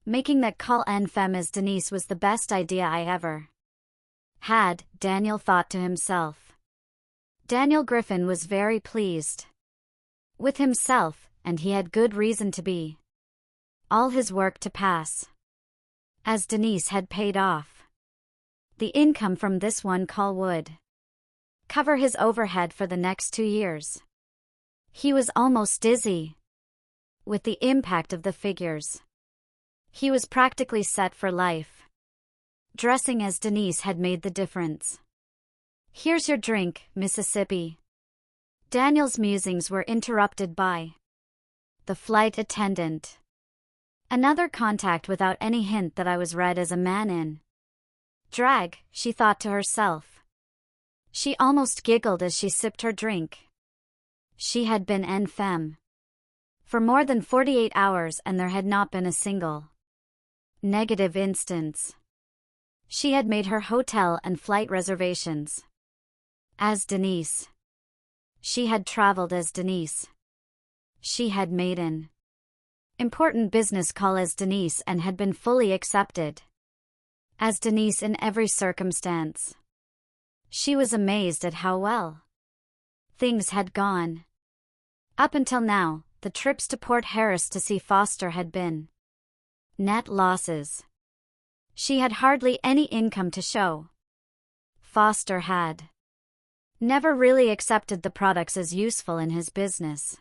Making that call en femme as Denise was the best idea I ever had, Daniel thought to himself. Daniel Griffin was very pleased with himself, and he had good reason to be. All his work to pass as Denise had paid off. The income from this one call would cover his overhead for the next 2 years. He was almost dizzy with the impact of the figures. He was practically set for life. Dressing as Denise had made the difference. "Here's your drink, Mississippi." Daniel's musings were interrupted by the flight attendant. Another contact without any hint that I was read as a man in drag, she thought to herself. She almost giggled as she sipped her drink. She had been en femme for more than 48 hours and there had not been a single negative instance. She had made her hotel and flight reservations as Denise. She had traveled as Denise. She had made an important business call as Denise and had been fully accepted as Denise in every circumstance. She was amazed at how well things had gone. Up until now, the trips to Port Harris to see Foster had been net losses. She had hardly any income to show. Foster had never really accepted the products as useful in his business.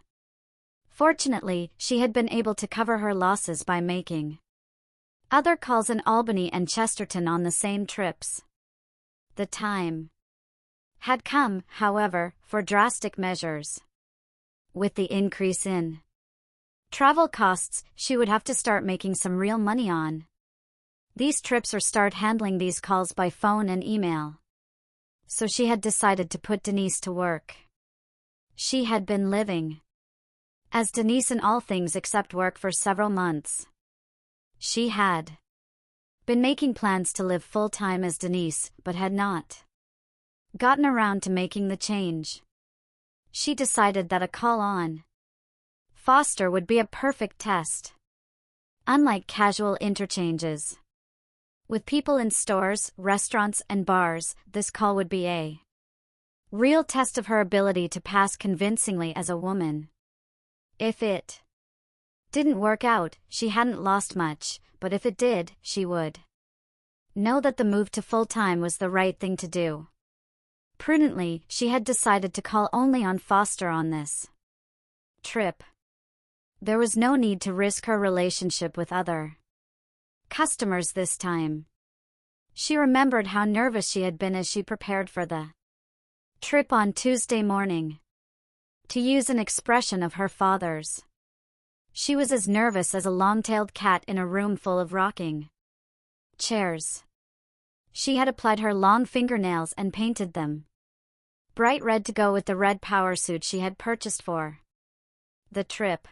Fortunately, she had been able to cover her losses by making other calls in Albany and Chesterton on the same trips. The time had come, however, for drastic measures. With the increase in travel costs, she would have to start making some real money on these trips or start handling these calls by phone and email. So she had decided to put Denise to work. She had been living as Denise in all things except work for several months. She had been making plans to live full-time as Denise, but had not gotten around to making the change. She decided that a call on Foster would be a perfect test. Unlike casual interchanges with people in stores, restaurants, and bars, this call would be a real test of her ability to pass convincingly as a woman. If it didn't work out, she hadn't lost much, but if it did, she would know that the move to full-time was the right thing to do. Prudently, she had decided to call only on Foster on this trip. There was no need to risk her relationship with other customers this time. She remembered how nervous she had been as she prepared for the trip on Tuesday morning. To use an expression of her father's, she was as nervous as a long-tailed cat in a room full of rocking chairs. She had applied her long fingernails and painted them bright red to go with the red power suit she had purchased for the trip.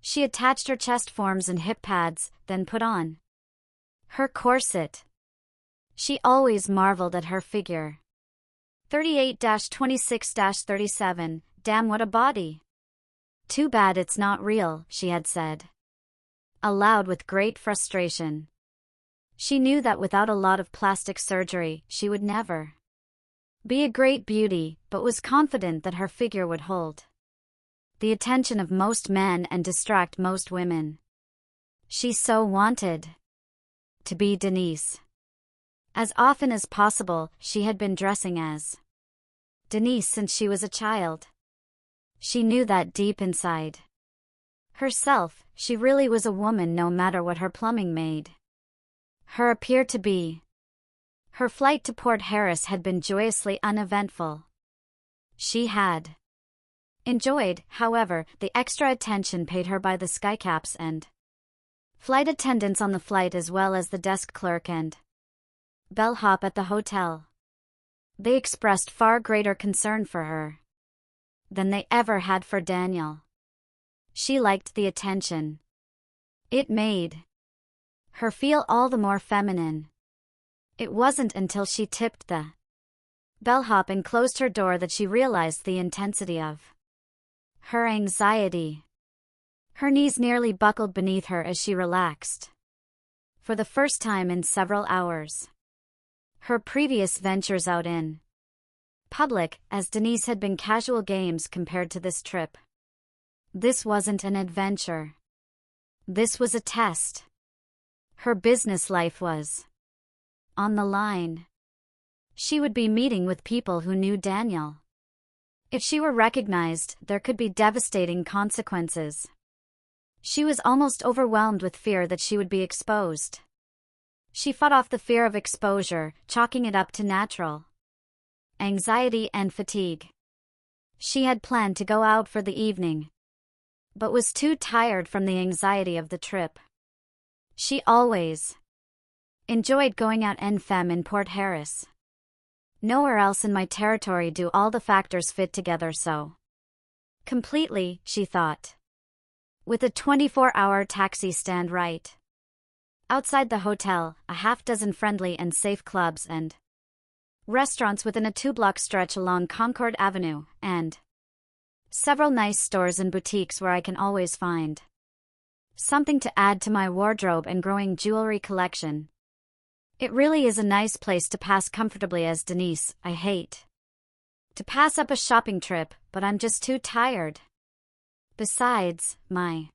She attached her chest forms and hip pads, then put on her corset. She always marveled at her figure. 38-26-37, damn what a body. Too bad it's not real, she had said aloud with great frustration. She knew that without a lot of plastic surgery, she would never be a great beauty, but was confident that her figure would hold the attention of most men and distract most women. She so wanted to be Denise. As often as possible, she had been dressing as Denise since she was a child. She knew that deep inside herself, she really was a woman no matter what her plumbing made her appear to be. Her flight to Port Harris had been joyously uneventful. She had enjoyed, however, the extra attention paid her by the skycaps and flight attendants on the flight as well as the desk clerk and bellhop at the hotel. They expressed far greater concern for her than they ever had for Daniel. She liked the attention. It made her feel all the more feminine. It wasn't until she tipped the bellhop and closed her door that she realized the intensity of her anxiety. Her knees nearly buckled beneath her as she relaxed for the first time in several hours. Her previous ventures out in public, as Denise, had been casual games compared to this trip. This wasn't an adventure. This was a test. Her business life was on the line. She would be meeting with people who knew Daniel. If she were recognized, there could be devastating consequences. She was almost overwhelmed with fear that she would be exposed. She fought off the fear of exposure, chalking it up to natural anxiety and fatigue. She had planned to go out for the evening, but was too tired from the anxiety of the trip. She always enjoyed going out en femme in Port Harris. Nowhere else in my territory do all the factors fit together so completely, she thought. With a 24-hour taxi stand right outside the hotel, a half-dozen friendly and safe clubs and restaurants within a 2-block stretch along Concord Avenue, and several nice stores and boutiques where I can always find something to add to my wardrobe and growing jewelry collection. It really is a nice place to pass comfortably as Denise. I hate to pass up a shopping trip, but I'm just too tired. Besides, my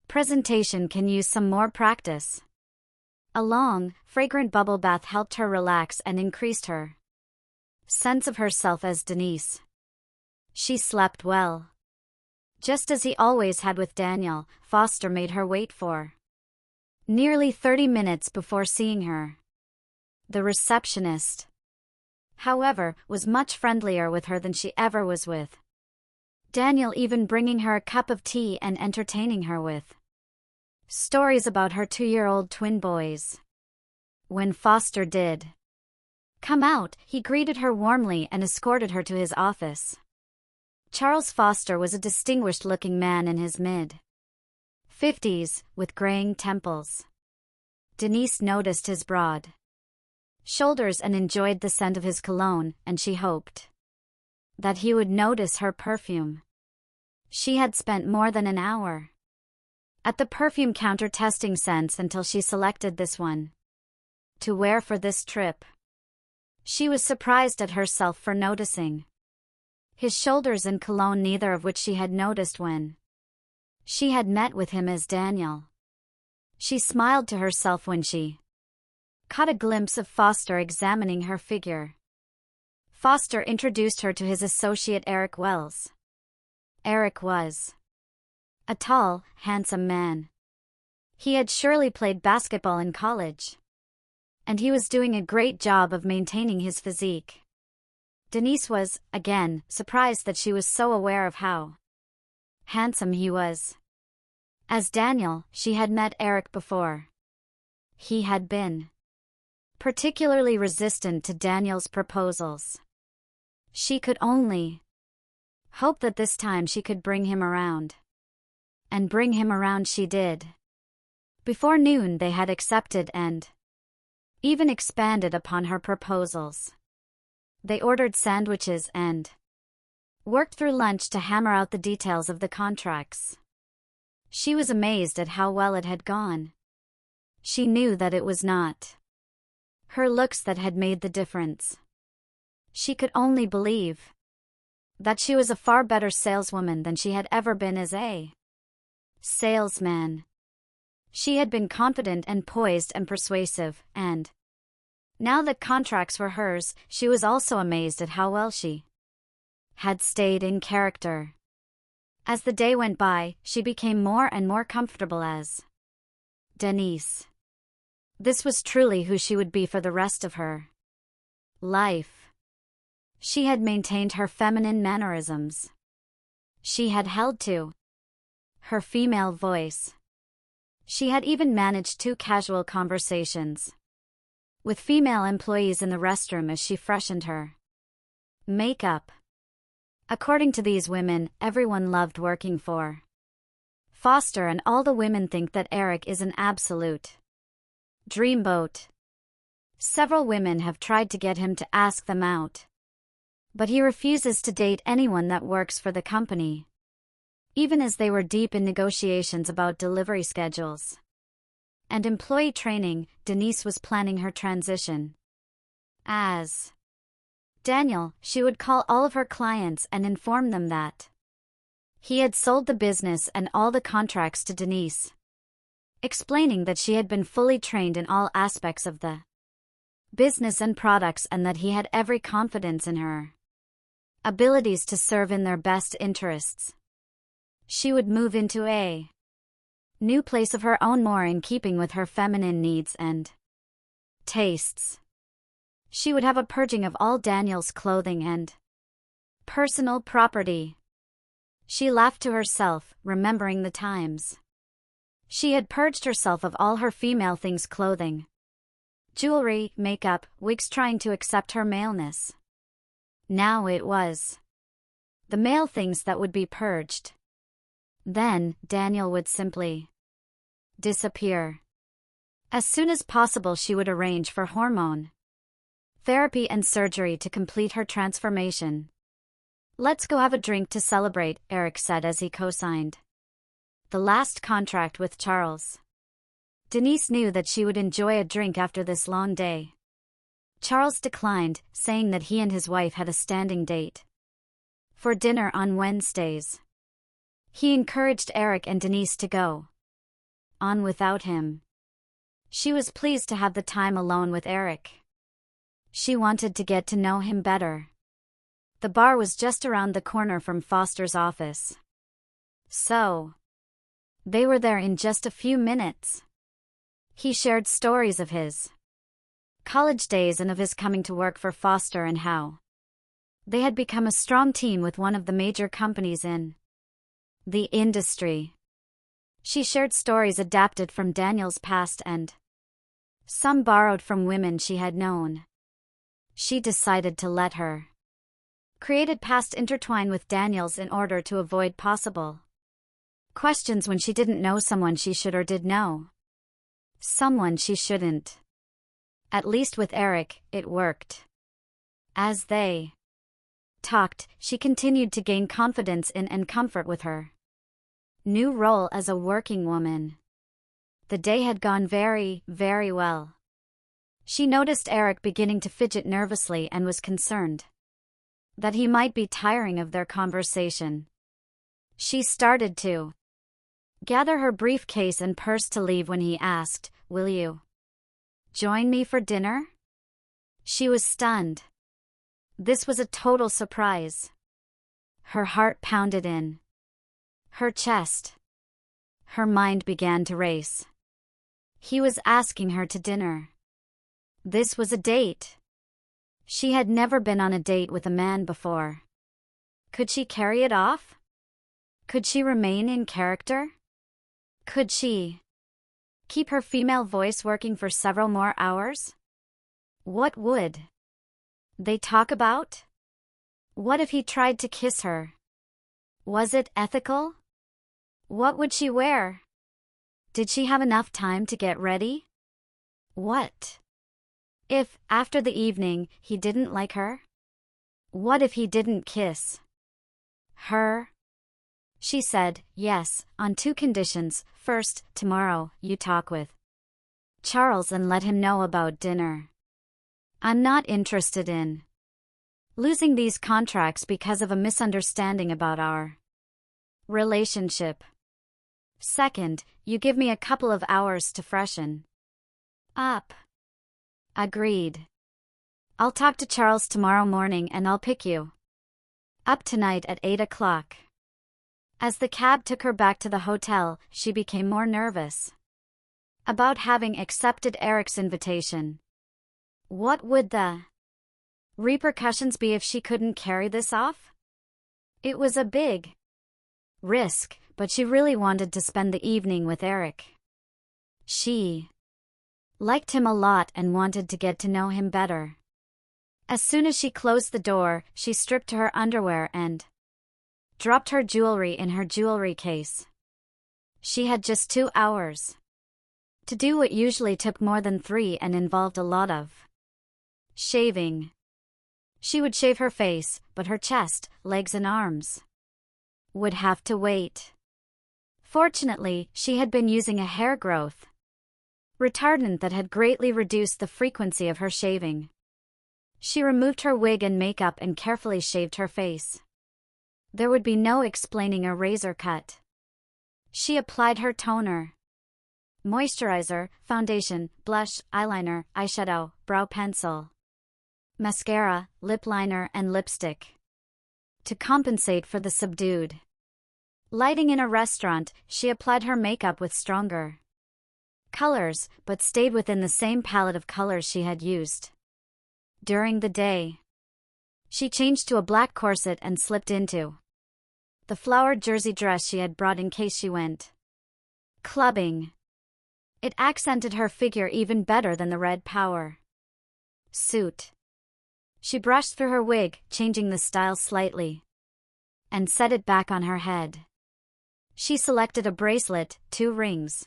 presentation can use some more practice. A long, fragrant bubble bath helped her relax and increased her sense of herself as Denise. She slept well. Just as he always had with Daniel, Foster made her wait for nearly 30 minutes before seeing her. The receptionist, however, was much friendlier with her than she ever was with Daniel, even bringing her a cup of tea and entertaining her with stories about her 2-year-old twin boys. When Foster did come out, he greeted her warmly and escorted her to his office. Charles Foster was a distinguished-looking man in his mid-50s, with graying temples. Denise noticed his broad shoulders and enjoyed the scent of his cologne, and she hoped that he would notice her perfume. She had spent more than an hour at the perfume counter testing scents until she selected this one to wear for this trip. She was surprised at herself for noticing his shoulders and cologne, neither of which she had noticed when she had met with him as Daniel. She smiled to herself when she caught a glimpse of Foster examining her figure. Foster introduced her to his associate Eric Wells. Eric was a tall, handsome man. He had surely played basketball in college, and he was doing a great job of maintaining his physique. Denise was, again, surprised that she was so aware of how handsome he was. As Daniel, she had met Eric before. He had been particularly resistant to Daniel's proposals. She could only hope that this time she could bring him around. And bring him around she did. Before noon they had accepted and even expanded upon her proposals. They ordered sandwiches and worked through lunch to hammer out the details of the contracts. She was amazed at how well it had gone. She knew that it was not her looks that had made the difference. She could only believe that she was a far better saleswoman than she had ever been as a salesman. She had been confident and poised and persuasive, and now that contracts were hers, she was also amazed at how well she had stayed in character. As the day went by, she became more and more comfortable as Denise. This was truly who she would be for the rest of her life. She had maintained her feminine mannerisms. She had held to her female voice. She had even managed 2 casual conversations with female employees in the restroom as she freshened her makeup. According to these women, everyone loved working for Foster, and all the women think that Eric is an absolute dreamboat. Several women have tried to get him to ask them out, but he refuses to date anyone that works for the company, even as they were deep in negotiations about delivery schedules. and employee training, Denise was planning her transition. As Daniel, she would call all of her clients and inform them that he had sold the business and all the contracts to Denise, explaining that she had been fully trained in all aspects of the business and products and that he had every confidence in her abilities to serve in their best interests. She would move into a new place of her own, more in keeping with her feminine needs and tastes. She would have a purging of all Daniel's clothing and personal property. She laughed to herself, remembering the times she had purged herself of all her female things: clothing, jewelry, makeup, wigs, trying to accept her maleness. Now it was the male things that would be purged. Then, Daniel would simply disappear. As soon as possible, she would arrange for hormone therapy and surgery to complete her transformation. "Let's go have a drink to celebrate," Eric said as he co-signed the last contract with Charles. Denise knew that she would enjoy a drink after this long day. Charles declined, saying that he and his wife had a standing date for dinner on Wednesdays. He encouraged Eric and Denise to go on without him. She was pleased to have the time alone with Eric. She wanted to get to know him better. The bar was just around the corner from Foster's office, so they were there in just a few minutes. He shared stories of his college days and of his coming to work for Foster and how they had become a strong team with one of the major companies in the industry. She shared stories adapted from Daniel's past and some borrowed from women she had known. She decided to let her created past intertwine with Daniel's in order to avoid possible questions when she didn't know someone she should or did know someone she shouldn't. At least with Eric, it worked. As they talked, she continued to gain confidence in and comfort with her new role as a working woman. The day had gone very, very well. She noticed Eric beginning to fidget nervously and was concerned that he might be tiring of their conversation. She started to gather her briefcase and purse to leave when he asked, "Will you join me for dinner?" She was stunned. This was a total surprise. Her heart pounded in her chest. Her mind began to race. He was asking her to dinner. This was a date. She had never been on a date with a man before. Could she carry it off? Could she remain in character? Could she keep her female voice working for several more hours? What would they talk about? What if he tried to kiss her? Was it ethical? What would she wear? Did she have enough time to get ready? What if, after the evening, he didn't like her? What if he didn't kiss her? She said, "Yes, on two conditions. First, tomorrow, you talk with Charles and let him know about dinner. I'm not interested in losing these contracts because of a misunderstanding about our relationship. Second, you give me a couple of hours to freshen up." Agreed. "I'll talk to Charles tomorrow morning and I'll pick you up tonight at 8 o'clock. As the cab took her back to the hotel, she became more nervous about having accepted Eric's invitation. What would the repercussions be if she couldn't carry this off? It was a big risk, but she really wanted to spend the evening with Eric. She liked him a lot and wanted to get to know him better. As soon as she closed the door, she stripped to her underwear and dropped her jewelry in her jewelry case. She had just 2 hours to do what usually took more than 3 and involved a lot of shaving. She would shave her face, but her chest, legs and arms would have to wait. Fortunately, she had been using a hair growth retardant that had greatly reduced the frequency of her shaving. She removed her wig and makeup and carefully shaved her face. There would be no explaining a razor cut. She applied her toner, moisturizer, foundation, blush, eyeliner, eyeshadow, brow pencil, mascara, lip liner, and lipstick. To compensate for the subdued lighting in a restaurant, she applied her makeup with stronger colors, but stayed within the same palette of colors she had used. During the day, she changed to a black corset and slipped into the flowered jersey dress she had brought in case she went clubbing. It accented her figure even better than the red power suit. She brushed through her wig, changing the style slightly, and set it back on her head. She selected a bracelet, 2 rings,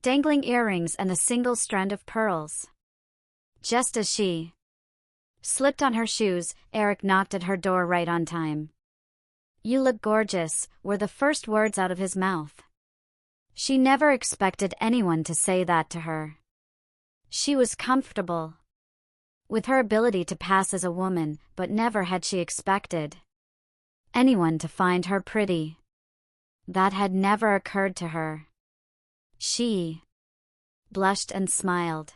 dangling earrings, and a single strand of pearls. Just as she slipped on her shoes, Eric knocked at her door right on time. "You look gorgeous," were the first words out of his mouth. She never expected anyone to say that to her. She was comfortable with her ability to pass as a woman, but never had she expected anyone to find her pretty. That had never occurred to her. She blushed and smiled.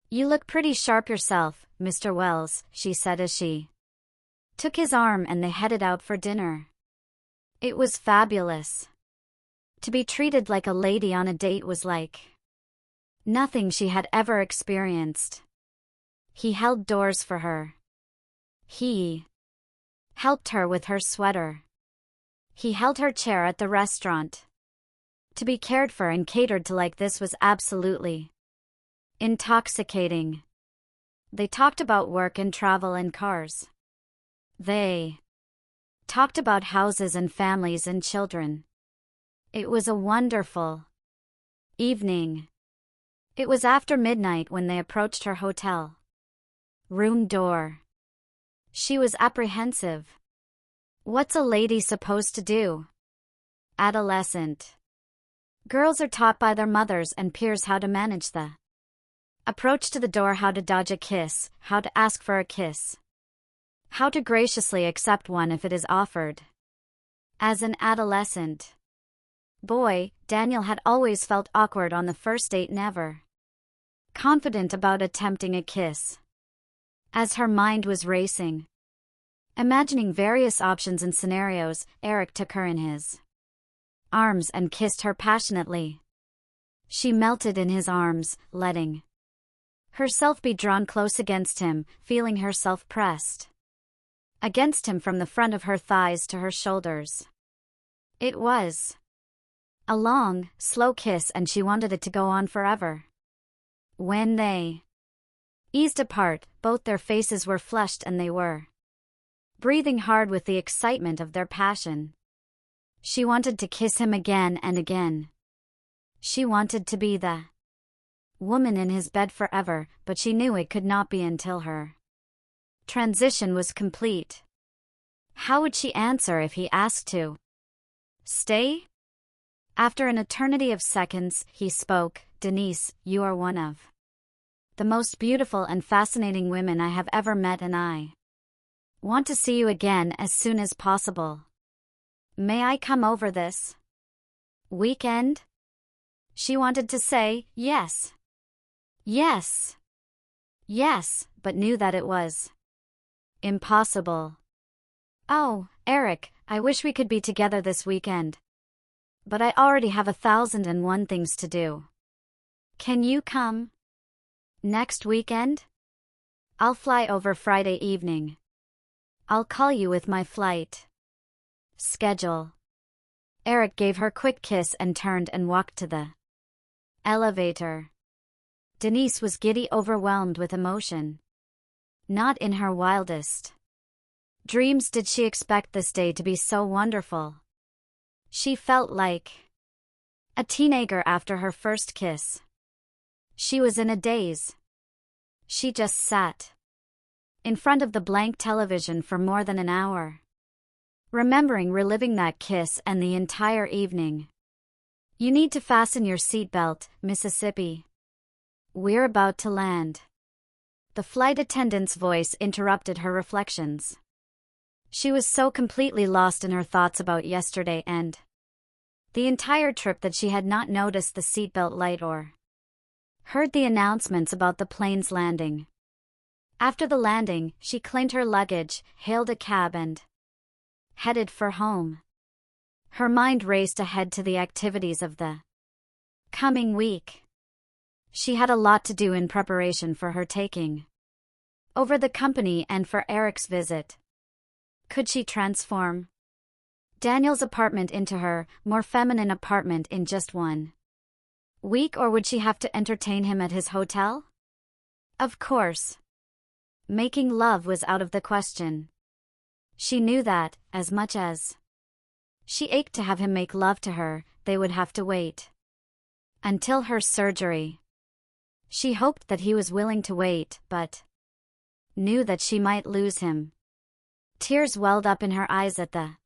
"You look pretty sharp yourself, Mr. Wells," she said as she took his arm and they headed out for dinner. It was fabulous. To be treated like a lady on a date was like nothing she had ever experienced. He held doors for her. He helped her with her sweater. He held her chair at the restaurant. To be cared for and catered to like this was absolutely intoxicating. They talked about work and travel and cars. They talked about houses and families and children. It was a wonderful evening. It was after midnight when they approached her hotel room door. She was apprehensive. What's a lady supposed to do? Adolescent girls are taught by their mothers and peers how to manage the approach to the door, how to dodge a kiss, how to ask for a kiss, how to graciously accept one if it is offered. As an adolescent boy, Daniel had always felt awkward on the first date, never confident about attempting a kiss. As her mind was racing, imagining various options and scenarios, Eric took her in his arms and kissed her passionately. She melted in his arms, letting herself be drawn close against him, feeling herself pressed against him from the front of her thighs to her shoulders. It was a long, slow kiss and she wanted it to go on forever. When they eased apart, both their faces were flushed and they were breathing hard with the excitement of their passion. She wanted to kiss him again and again. She wanted to be the woman in his bed forever, but she knew it could not be until her transition was complete. How would she answer if he asked to stay? After an eternity of seconds, he spoke. "Denise, you are one of the most beautiful and fascinating women I have ever met, and I want to see you again as soon as possible. May I come over this weekend?" She wanted to say yes, yes, yes, but knew that it was impossible. "Oh, Eric, I wish we could be together this weekend. But I already have 1,001 things to do. Can you come next weekend?" "I'll fly over Friday evening. I'll call you with my flight schedule." Eric gave her a quick kiss and turned and walked to the elevator. Denise was giddy, overwhelmed with emotion. Not in her wildest dreams did she expect this day to be so wonderful. She felt like a teenager after her first kiss. She was in a daze. She just sat in front of the blank television for more than an hour, reliving that kiss and the entire evening. "You need to fasten your seatbelt, Mississippi," We're about to land. The flight attendant's voice interrupted her reflections. She was so completely lost in her thoughts about yesterday and the entire trip that she had not noticed the seatbelt light or heard the announcements about the plane's landing. After the landing, she claimed her luggage, hailed a cab and headed for home. Her mind raced ahead to the activities of the coming week. She had a lot to do in preparation for her taking over the company and for Eric's visit. Could she transform Daniel's apartment into her more feminine apartment in just 1 week, or would she have to entertain him at his hotel? Of course, making love was out of the question. She knew that, as much as she ached to have him make love to her, they would have to wait until her surgery. She hoped that he was willing to wait, but knew that she might lose him. Tears welled up in her eyes at the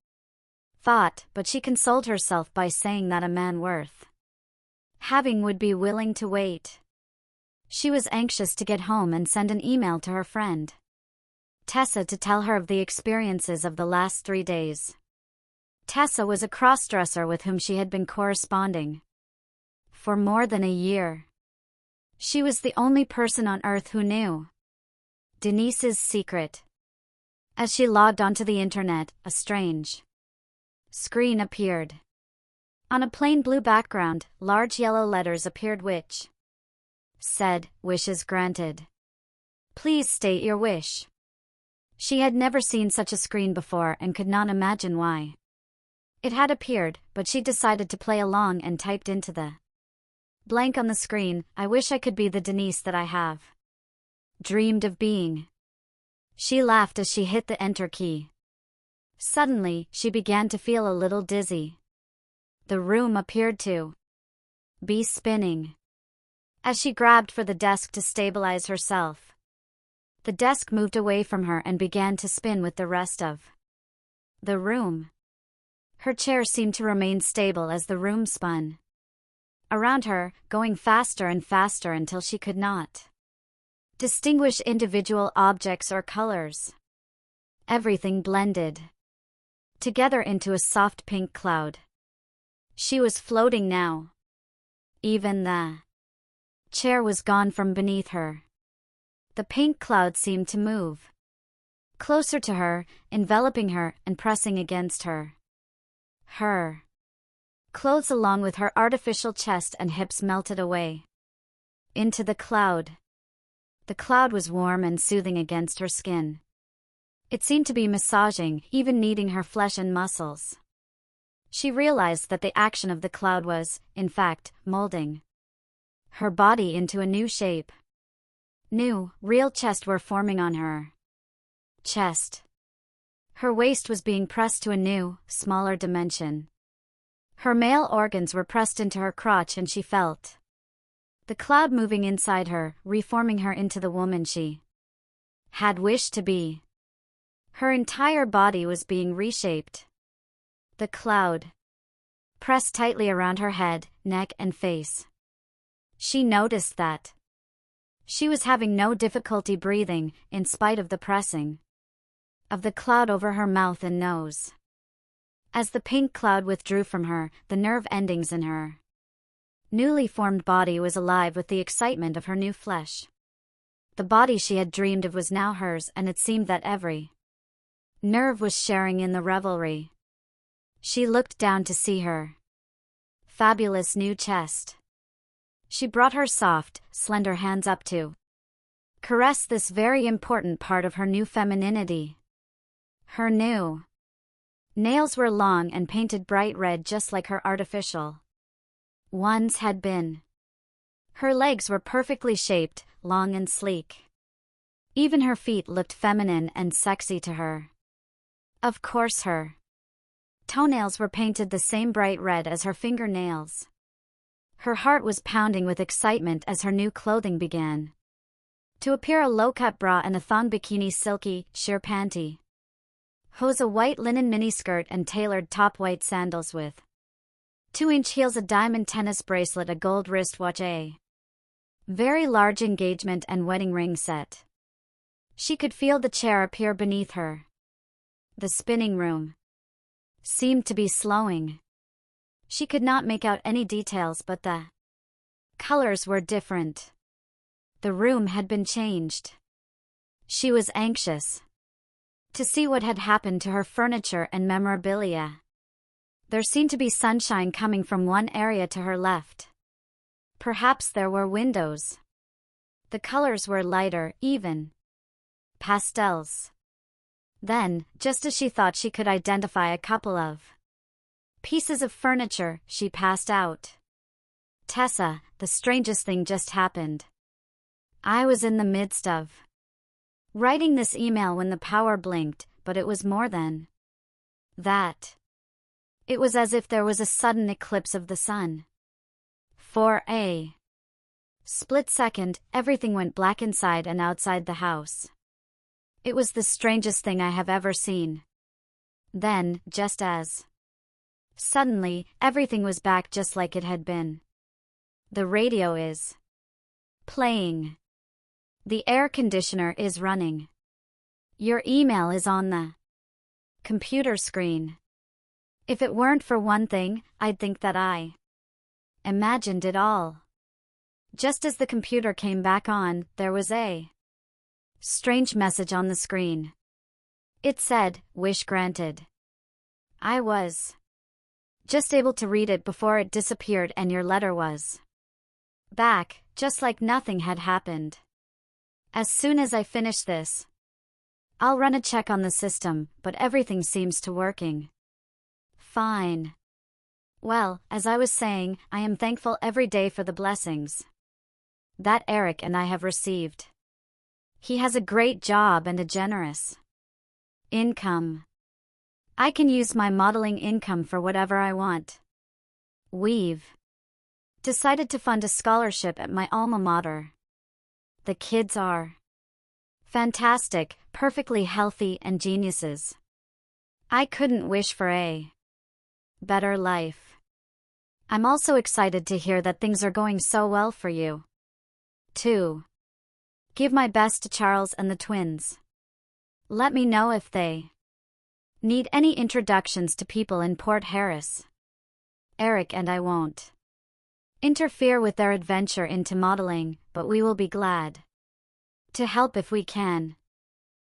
thought, but she consoled herself by saying that a man worth having would be willing to wait. She was anxious to get home and send an email to her friend Tessa to tell her of the experiences of the last 3 days. Tessa was a crossdresser with whom she had been corresponding for more than a year. She was the only person on earth who knew Denise's secret. As she logged onto the internet, a strange screen appeared. On a plain blue background, large yellow letters appeared which said, "Wishes granted. Please state your wish." She had never seen such a screen before and could not imagine why it had appeared, but she decided to play along and typed into the blank on the screen, "I wish I could be the Denise that I have dreamed of being." She laughed as she hit the enter key. Suddenly, she began to feel a little dizzy. The room appeared to be spinning. As she grabbed for the desk to stabilize herself, the desk moved away from her and began to spin with the rest of the room. Her chair seemed to remain stable as the room spun around her, going faster and faster until she could not distinguish individual objects or colors. Everything blended together into a soft pink cloud. She was floating now. Even the chair was gone from beneath her. The pink cloud seemed to move closer to her, enveloping her and pressing against her. Her clothes along with her artificial chest and hips melted away into the cloud. The cloud was warm and soothing against her skin. It seemed to be massaging, even kneading her flesh and muscles. She realized that the action of the cloud was, in fact, molding her body into a new shape. New, real chests were forming on her chest. Her waist was being pressed to a new, smaller dimension. Her male organs were pressed into her crotch and she felt the cloud moving inside her, reforming her into the woman she had wished to be. Her entire body was being reshaped. The cloud pressed tightly around her head, neck, and face. She noticed that she was having no difficulty breathing, in spite of the pressing of the cloud over her mouth and nose. As the pink cloud withdrew from her, the nerve endings in her newly formed body was alive with the excitement of her new flesh. The body she had dreamed of was now hers, and it seemed that every nerve was sharing in the revelry. She looked down to see her fabulous new chest. She brought her soft, slender hands up to caress this very important part of her new femininity. Her new nails were long and painted bright red just like her artificial ones had been. Her legs were perfectly shaped, long and sleek. Even her feet looked feminine and sexy to her. Of course her toenails were painted the same bright red as her fingernails. Her heart was pounding with excitement as her new clothing began to appear: a low-cut bra and a thong bikini, silky, sheer panty hose, a white linen miniskirt and tailored top, white sandals with 2-inch heels, a diamond tennis bracelet, a gold wristwatch, a Very large engagement and wedding ring set. She could feel the chair appear beneath her. The spinning room seemed to be slowing. She could not make out any details, but the colors were different. The room had been changed. She was anxious to see what had happened to her furniture and memorabilia. There seemed to be sunshine coming from one area to her left. Perhaps there were windows. The colors were lighter, even pastels. Then, just as she thought she could identify a couple of pieces of furniture, she passed out. Tessa, the strangest thing just happened. I was in the midst of writing this email when the power blinked, but it was more than that. It was as if there was a sudden eclipse of the sun. For a split second, everything went black inside and outside the house. It was the strangest thing I have ever seen. Then, just as suddenly, everything was back just like it had been. The radio is playing. The air conditioner is running. Your email is on the computer screen. If it weren't for one thing, I'd think that I imagined it all. Just as the computer came back on, there was a strange message on the screen. It said, "Wish granted." I was just able to read it before it disappeared, and your letter was back, just like nothing had happened. As soon as I finish this, I'll run a check on the system, but everything seems to working fine. Well, as I was saying, I am thankful every day for the blessings that Eric and I have received. He has a great job and a generous income. I can use my modeling income for whatever I want. We've decided to fund a scholarship at my alma mater. The kids are fantastic, perfectly healthy, and geniuses. I couldn't wish for a better life. I'm also excited to hear that things are going so well for you, too. Give my best to Charles and the twins. Let me know if they need any introductions to people in Port Harris. Eric and I won't interfere with their adventure into modeling, but we will be glad to help if we can.